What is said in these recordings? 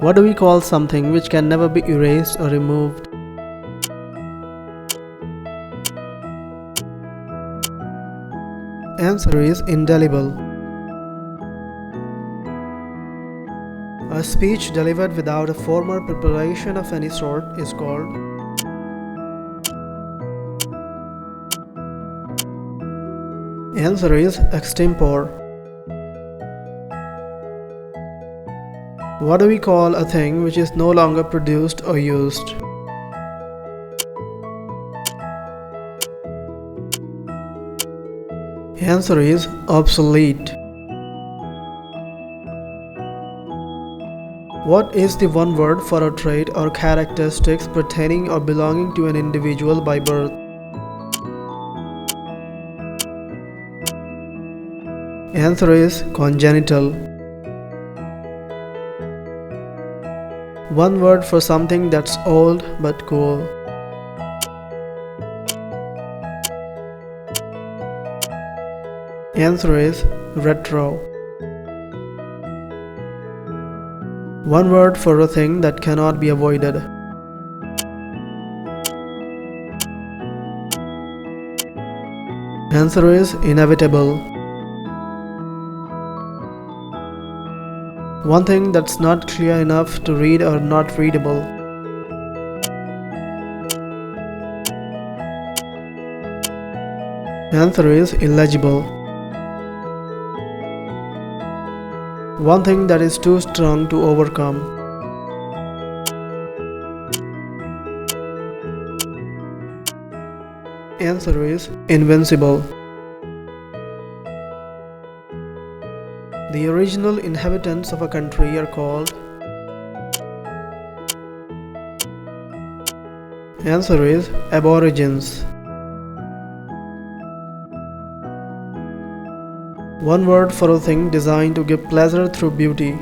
What do we call something which can never be erased or removed? Answer is indelible. A speech delivered without a formal preparation of any sort is called. Answer is extempore. What do we call a thing which is no longer produced or used? Answer is obsolete. What is the one word for a trait or characteristics pertaining or belonging to an individual by birth? Answer is congenital. One word for something that's old but cool. Answer is retro. One word for a thing that cannot be avoided. Answer is inevitable. One thing that's not clear enough to read or not readable. Answer is illegible. One thing that is too strong to overcome. Answer is invincible. The original inhabitants of a country are called. Answer is aborigines. One word for a thing designed to give pleasure through beauty.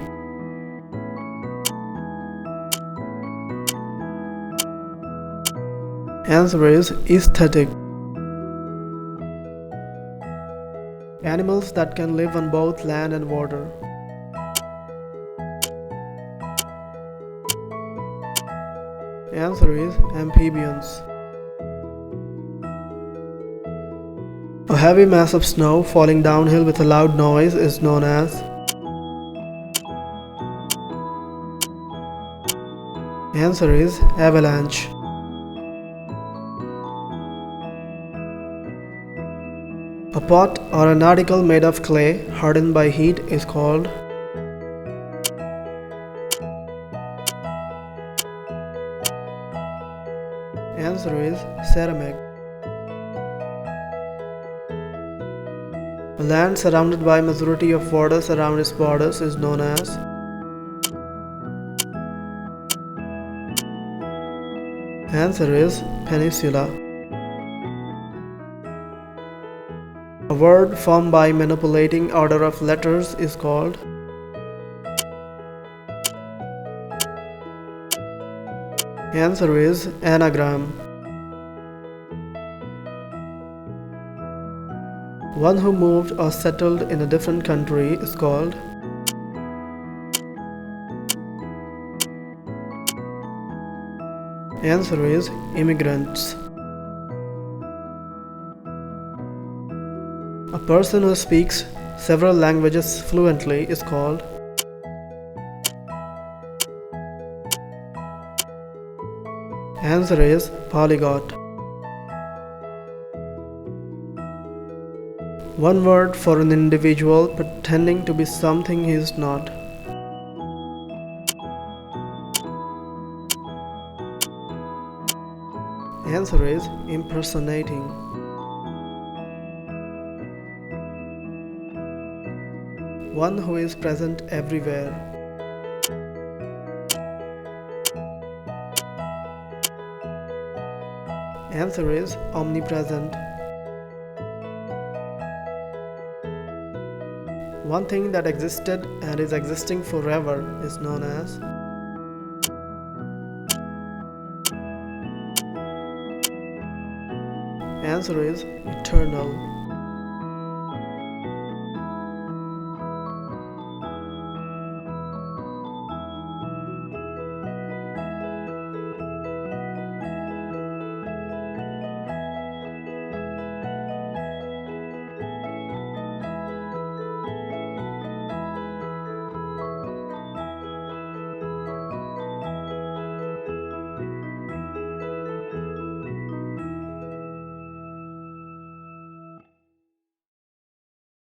Answer is aesthetic. Animals that can live on both land and water. Answer is amphibians. A heavy mass of snow falling downhill with a loud noise is known as. Answer is avalanche. A pot or an article made of clay hardened by heat is called. Answer is ceramic. A land surrounded by majority of waters around its borders is known as. Answer is peninsula. A word formed by manipulating order of letters is called. Answer is anagram. One who moved or settled in a different country is called. Answer is immigrants. A person who speaks several languages fluently is called. Answer is polyglot. One word for an individual pretending to be something he is not. Answer is impersonating. One who is present everywhere. Answer is omnipresent. One thing that existed and is existing forever is known as. Answer is eternal.